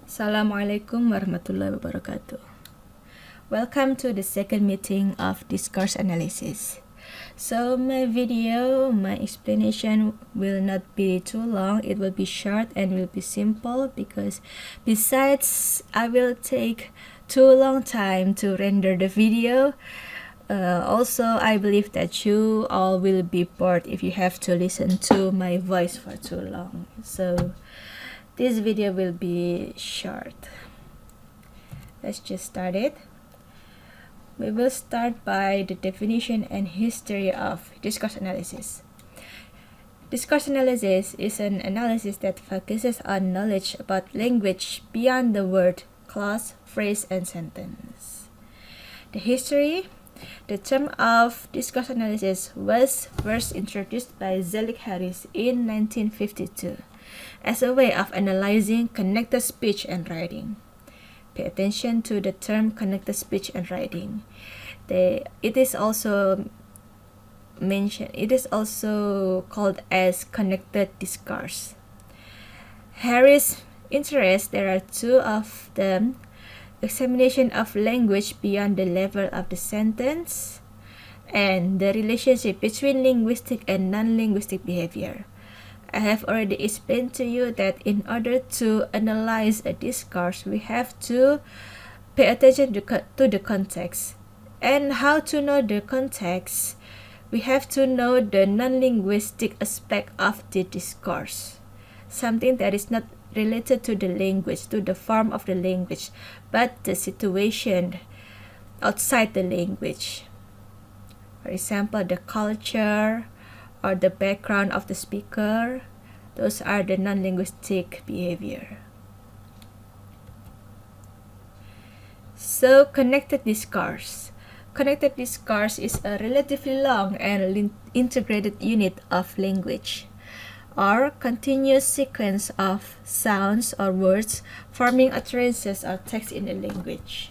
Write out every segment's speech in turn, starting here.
Assalamualaikum warahmatullahi wabarakatuh. Welcome to the second meeting of discourse analysis. So my explanation will not be too long. It will be short and will be simple because besides I will take too long time to render the video. Also, I believe that you all will be bored if you have to listen to my voice for too long. So this video will be short. Let's just start it. We will start by the definition and history of discourse analysis. Discourse analysis is an analysis that focuses on knowledge about language beyond the word, clause, phrase, and sentence. The history. The term of discourse analysis was first introduced by Zelig Harris in 1952 as a way of analyzing connected speech and writing. Pay attention to the term connected speech and writing. It is also called as connected discourse. Harris' interests, there are two of them: examination of language beyond the level of the sentence, and the relationship between linguistic and non-linguistic behavior. I have already explained to you that in order to analyze a discourse, we have to pay attention to the context. And how to know the context? We have to know the non-linguistic aspect of the discourse, something that is not related to the language, to the form of the language, but the situation outside the language. For example, the culture or the background of the speaker. Those are the non-linguistic behavior. So, connected discourse. Connected discourse is a relatively long and integrated unit of language, or continuous sequence of sounds or words forming utterances or text in a language.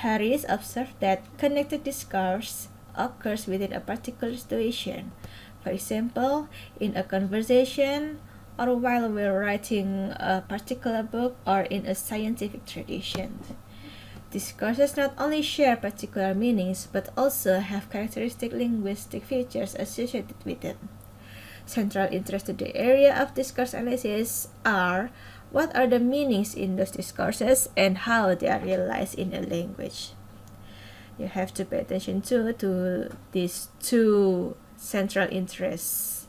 Harris observed that connected discourse occurs within a particular situation. For example, in a conversation, or while we're writing a particular book, or in a scientific tradition. Discourses not only share particular meanings, but also have characteristic linguistic features associated with them. Central interest to the area of discourse analysis are what are the meanings in those discourses and how they are realized in a language. You have to pay attention to these two central interests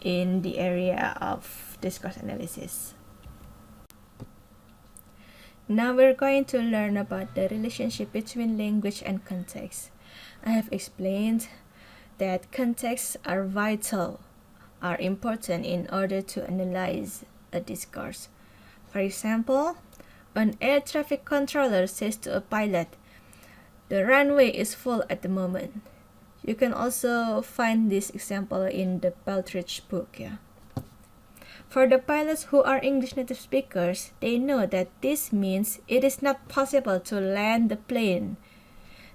in the area of discourse analysis. Now we're going to learn about the relationship between language and context. I have explained that contexts are vital, are important in order to analyze a discourse. For example, an air traffic controller says to a pilot, "The runway is full at the moment." You can also find this example in the Baltridge book. For the pilots who are English native speakers, they know that this means it is not possible to land the plane.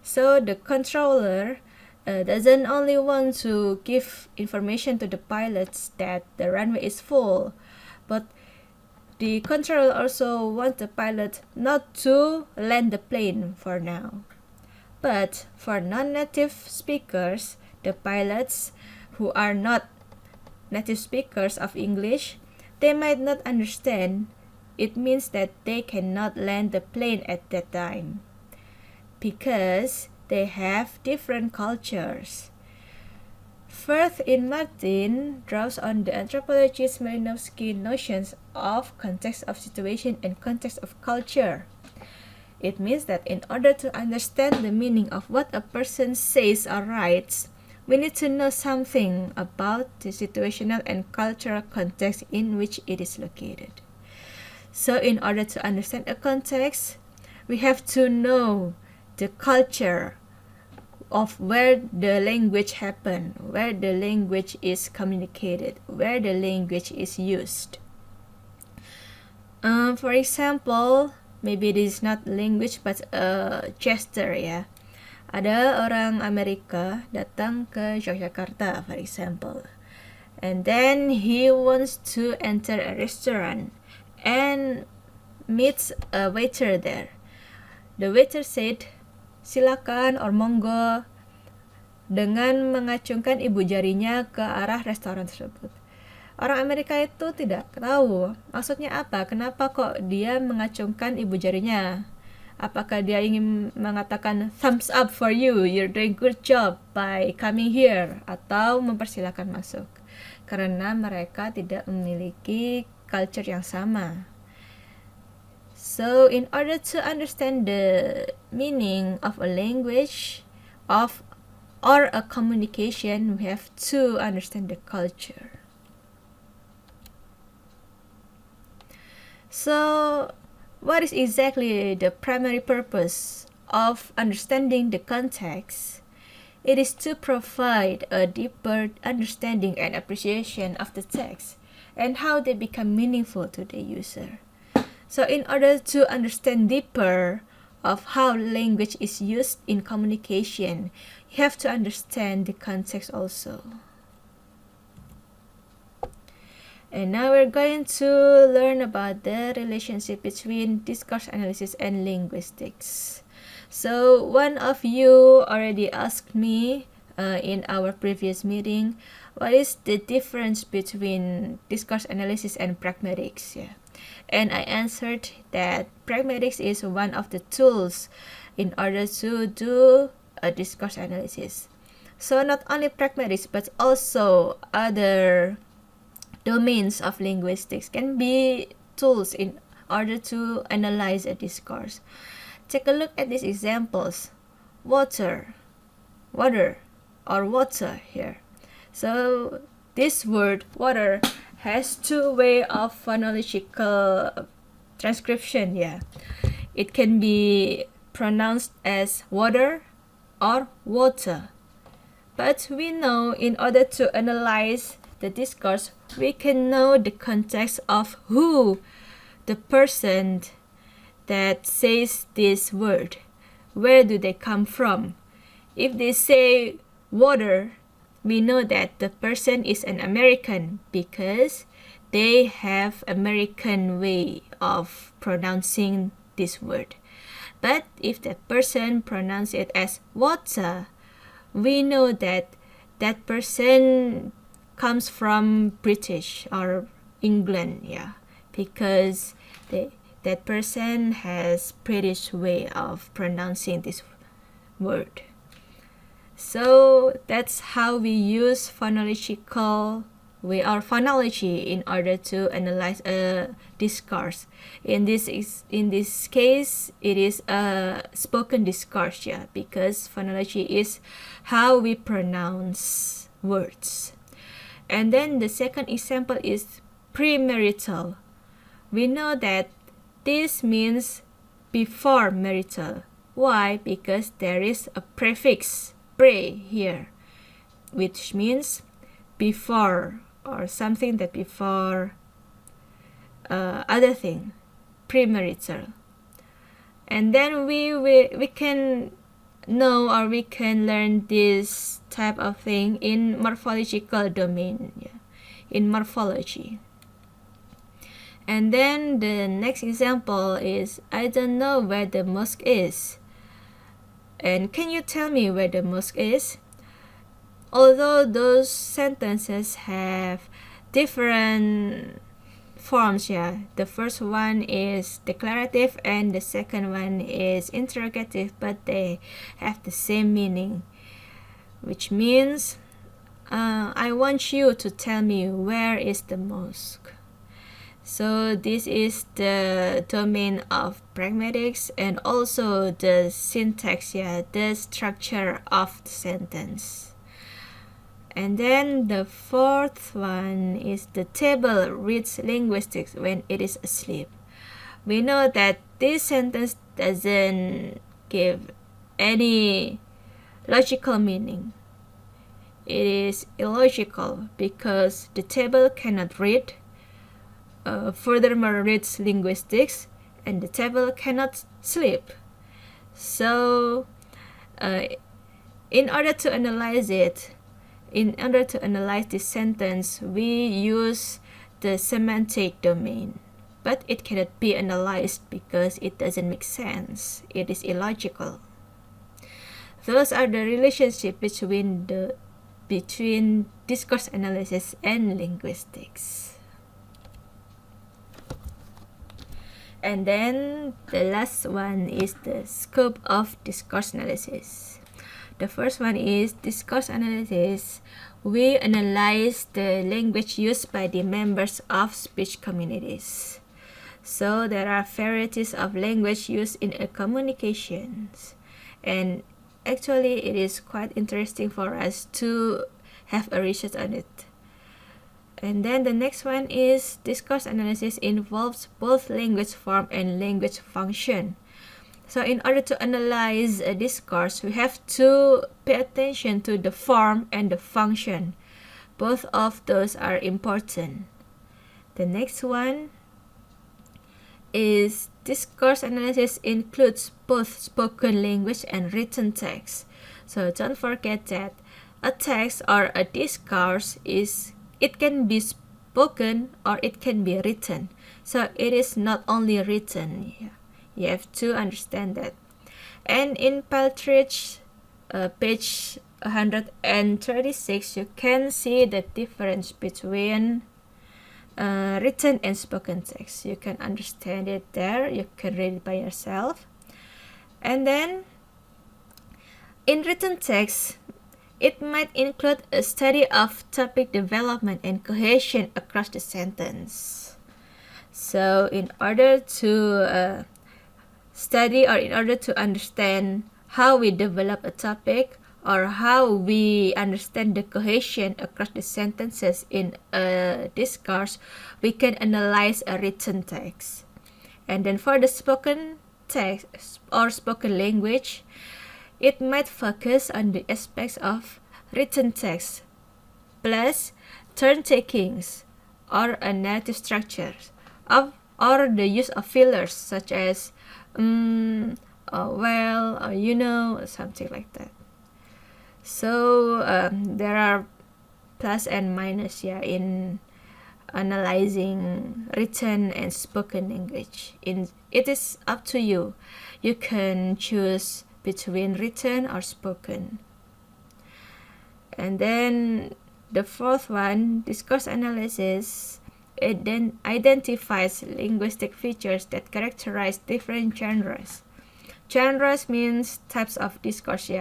So the controller doesn't only want to give information to the pilots that the runway is full, but the controller also wants the pilot not to land the plane for now. But for non-native speakers, the pilots who are not native speakers of English, they might not understand. It means that they cannot land the plane at that time because they have different cultures. Firth in Martin draws on the anthropologist Malinowski's notions of context of situation and context of culture. It means that in order to understand the meaning of what a person says or writes, we need to know something about the situational and cultural context in which it is located. So in order to understand a context, we have to know the culture of where the language happened, where the language is communicated, where the language is used. For example, maybe this is not language but a gesture ya. Ada orang Amerika datang ke Yogyakarta, for example, and then he wants to enter a restaurant, and meets a waiter there. The waiter said, "Silakan" or "monggo" dengan mengacungkan ibu jarinya ke arah restoran tersebut. Orang Amerika itu tidak tahu maksudnya apa, kenapa kok dia mengacungkan ibu jarinya. Apakah dia ingin mengatakan thumbs up for you, you're doing good job by coming here, atau mempersilahkan masuk, karena mereka tidak memiliki culture yang sama. So in order to understand the meaning of a language or a communication, we have to understand the culture. So what is exactly the primary purpose of understanding the context? It is to provide a deeper understanding and appreciation of the text and how they become meaningful to the user. So in order to understand deeper of how language is used in communication, you have to understand the context also. And now we're going to learn about the relationship between discourse analysis and linguistics. So one of you already asked me in our previous meeting, what is the difference between discourse analysis and pragmatics? Yeah. And I answered that pragmatics is one of the tools in order to do a discourse analysis. So not only pragmatics, but also other domains of linguistics can be tools in order to analyze a discourse. Take a look at these examples. Water, or water here. So this word water has two ways of phonological transcription. Yeah, it can be pronounced as water or water. But we know in order to analyze the discourse, we can know the context of who the person that says this word. Where do they come from? If they say water, we know that the person is an American because they have American way of pronouncing this word. But if the person pronounces it as water, we know that that person comes from British or England, yeah, because that person has British way of pronouncing this word. So that's how we use phonological way or phonology in order to analyze a discourse. In this case, it is a spoken discourse, yeah, because phonology is how we pronounce words. And then the second example is premarital. We know that this means before marital. Why? Because there is a prefix pre here, which means before or something that before other thing, premarital. And then we can know or we can learn this type of thing in morphological domain, yeah, in morphology. And then the next example is, I don't know where the mosque is. And can you tell me where the mosque is? Although those sentences have different forms, yeah. The first one is declarative and the second one is interrogative, but they have the same meaning, which means I want you to tell me where is the mosque. So this is the domain of pragmatics and also the syntax, yeah, the structure of the sentence. And then the fourth one is the table reads linguistics when it is asleep. We know that this sentence doesn't give any logical meaning. It is illogical because the table cannot read. Furthermore, reads linguistics, and the table cannot sleep. So, in order to analyze this sentence, we use the semantic domain. but it cannot be analyzed because it doesn't make sense. It is illogical. Those are the relationship between discourse analysis and linguistics. And then the last one is the scope of discourse analysis. The first one is discourse analysis. We analyze the language used by the members of speech communities. So there are varieties of language used in a communications, and actually it is quite interesting for us to have a research on it. And then the next one is discourse analysis involves both language form and language function. So in order to analyze a discourse, we have to pay attention to the form and the function. Both of those are important. The next one is discourse analysis includes both spoken language and written text. So don't forget that a text or a discourse it can be spoken or it can be written. So it is not only written. You have to understand that. And in Paltridge, page 136, you can see the difference between written and spoken text. You can understand it there. You can read it by yourself. And then in written text, it might include a study of topic development and cohesion across the sentence. So in order to study or in order to understand how we develop a topic or how we understand the cohesion across the sentences in a discourse, we can analyze a written text. And then for the spoken text or spoken language, it might focus on the aspects of written text plus turn takings or a narrative structure or the use of fillers such as well, or you know, something like that. So there are plus and minus in analyzing written and spoken language. It is up to you. You can choose between written or spoken. And then the fourth one, discourse analysis, it then identifies linguistic features that characterize different genres. Genres means types of discourse.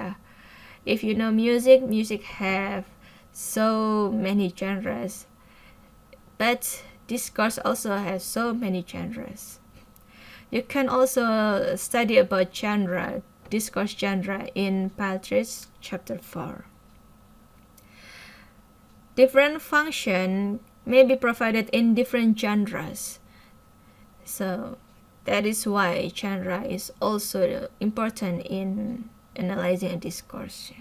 If you know music have so many genres, but discourse also has so many genres. You can also study about discourse genre in Paltridge chapter 4. Different function may be provided in different genres. So that is why genre is also important in analyzing a discourse.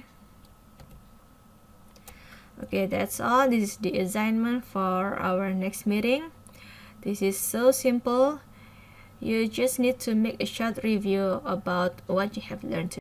Okay, that's all. This is the assignment for our next meeting. This is so simple. You just need to make a short review about what you have learned today.